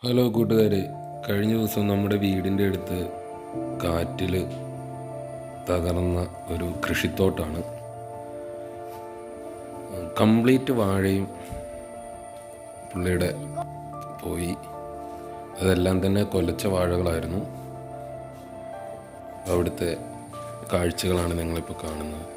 Hello കൂട്ടുകാരെ, കഴിഞ്ഞ ദിവസം നമ്മുടെ വീടിൻ്റെ അടുത്ത് കാറ്റിൽ തകർന്ന ഒരു കൃഷിത്തോട്ടാണ്. കംപ്ലീറ്റ് വാഴയും പുള്ളിയുടെ പോയി. അതെല്ലാം തന്നെ കൊലച്ച വാഴകളായിരുന്നു. അവിടുത്തെ കാഴ്ചകളാണ് നിങ്ങളിപ്പോൾ കാണുന്നത്.